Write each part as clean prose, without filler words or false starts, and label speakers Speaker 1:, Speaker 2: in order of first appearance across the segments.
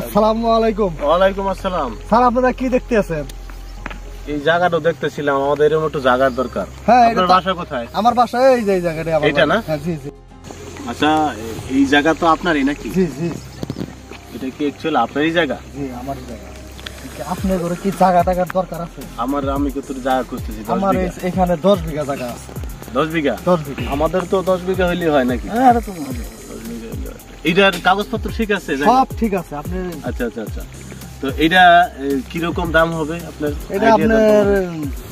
Speaker 1: আসসালামু আলাইকুম।
Speaker 2: ওয়ালাইকুম আসসালাম।
Speaker 1: স্যার আপনারা কি দেখতে আছেন?
Speaker 2: এই জায়গাটা দেখতেছিলাম, আমাদের এরকম একটু জায়গার দরকার।
Speaker 1: হ্যাঁ,
Speaker 2: আপনার বাসা কোথায়?
Speaker 1: আমার বাসা এই যে জায়গাটা।
Speaker 2: এটা না?
Speaker 1: হ্যাঁ, জি জি।
Speaker 2: আচ্ছা, এই জায়গা তো আপনারই নাকি?
Speaker 1: জি জি।
Speaker 2: এটা কি অ্যাকচুয়ালি আপনারই জায়গা?
Speaker 1: জি, আমারই জায়গা। আপনার ঘরে কি জায়গা টাকার দরকার আছে?
Speaker 2: আমি কত জায়গা খুঁজতেছি।
Speaker 1: আমার এখানে 10 বিঘা জায়গা আছে।
Speaker 2: 10 বিঘা?
Speaker 1: 10 বিঘা।
Speaker 2: আমাদের তো 10 বিঘা হইলে হয় নাকি?
Speaker 1: হ্যাঁ, এটা তো হবে।
Speaker 2: এটার কাগজপত্র ঠিক আছে?
Speaker 1: সব ঠিক আছে। আপনি
Speaker 2: আচ্ছা আচ্ছা আচ্ছা। তো এটা কি রকম দাম হবে আপনার?
Speaker 1: এটা আপনার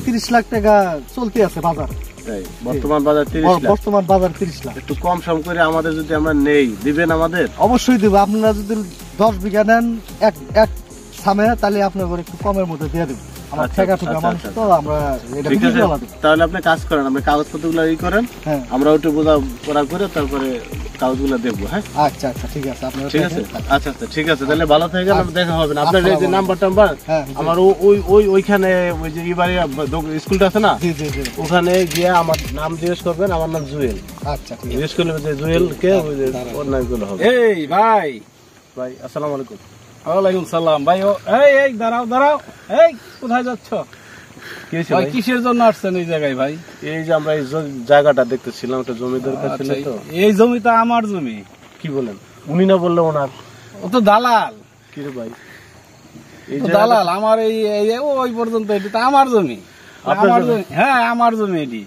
Speaker 1: 30 লাখ টাকা চলতে আছে বাজার।
Speaker 2: তাই? বর্তমান বাজার 30 লাখ?
Speaker 1: বর্তমান বাজার 30 লাখ।
Speaker 2: একটু কম সম করে আমাদের যদি আমরা নেই, দিবেন আমাদের?
Speaker 1: অবশ্যই দেব। আপনারা যদি 10 বিঘা নেন এক সামে, তাহলে আপনার ঘরে একটু কমের মধ্যে দিয়ে দেব। আমার টাকা টুকা মানুষ তো, আমরা এটা বিক্রি করে দেব।
Speaker 2: তাহলে আপনি কাজ করেন, আপনি কাগজপত্রগুলো করেন, আমরা ওটা বোঝা পড়া করে তারপরে কাগজগুলো দেখবো। হ্যাঁ,
Speaker 1: আচ্ছা আচ্ছা, ঠিক আছে। আপনারা
Speaker 2: ঠিক আছে? আচ্ছা আচ্ছা, ঠিক আছে। তাহলে ভালো থাকেন, দেখা হবে না। আপনার এই যে নাম্বার আমার ওইখানে ওই যে ইবারে স্কুলটা আছে না, ওখানে গিয়ে আমার নাম জিজ্ঞেস করবেন। আমার নাম জুয়েল। আচ্ছা, ঠিক আছে। জিজ্ঞেস করলে যে জুয়েল কে, ওই যে ওর নামগুলো হবে।
Speaker 3: এই ভাই
Speaker 2: আসসালামু আলাইকুম।
Speaker 3: ওয়ালাইকুম সালাম। ভাই এই দাঁড়াও দাঁড়াও। এই কোথায় যাচ্ছ? কিসের জন্য আসছেন এই জায়গায় ভাই?
Speaker 2: এই যে আমরা এই জায়গাটা দেখতেছিলাম, একটা জমি দরকার ছিল। তো
Speaker 3: এই জমিটা আমার জমি।
Speaker 2: কি বলেন? উনি না বললে ওনার?
Speaker 3: ও তো দালাল।
Speaker 2: কি রে ভাই?
Speaker 3: দালাল আমার ওই পর্যন্ত এটা আমার জমি। আমার জমি, হ্যাঁ আমার জমি এটি।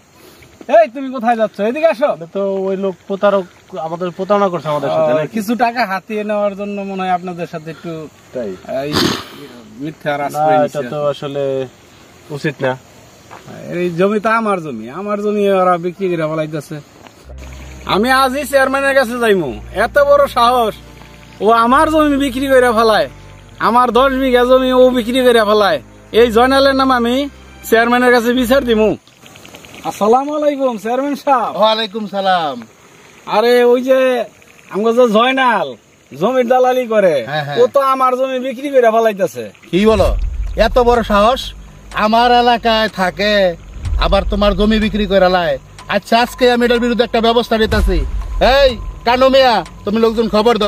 Speaker 3: এই তুমি কোথায় যাচ্ছ? এদিকে আসো।
Speaker 2: তো ওই লোক প্রতারক, আমাদের প্রতারণা করছে আমাদের সাথে।
Speaker 3: কিছু টাকা হাতিয়ে নেওয়ার জন্য মনে হয় আপনাদের সাথে একটু
Speaker 2: তাই
Speaker 3: মিথ্যা
Speaker 2: এটা তো আসলে উচিত না।
Speaker 3: এই জমিটা আমার জমি। আমার জমি ওরা বিক্রি করে ফেলাইতেছে। আমি আজই চেয়ারম্যানের কাছে যাইমু। এত বড় সাহস! ও আমার জমি বিক্রি করে ফেলায়। আমার 10 বিঘা জমি ও বিক্রি করে ফেলায়। এই জয়নালের নাম আমি চেয়ারম্যানের কাছে বিচার দিমু। আসসালামু আলাইকুম চেয়ারম্যান সাহেব।
Speaker 1: ওয়ালাইকুম সালাম।
Speaker 3: আরে ওই যে আমাকে যে জয়নাল জমির দালালি করে, ও তো আমার জমি বিক্রি করে ফেলাইতেছে।
Speaker 1: কি বলো? এত বড় সাহস! আমার এলাকায় থাকে, আবার তোমার জমি বিক্রি করে লাই। আচ্ছা, আজকে আমি এটার বিরুদ্ধে একটা ব্যবস্থা নিতেছি। এই কানু মিয়া, তুমি লোকজন খবর দাও।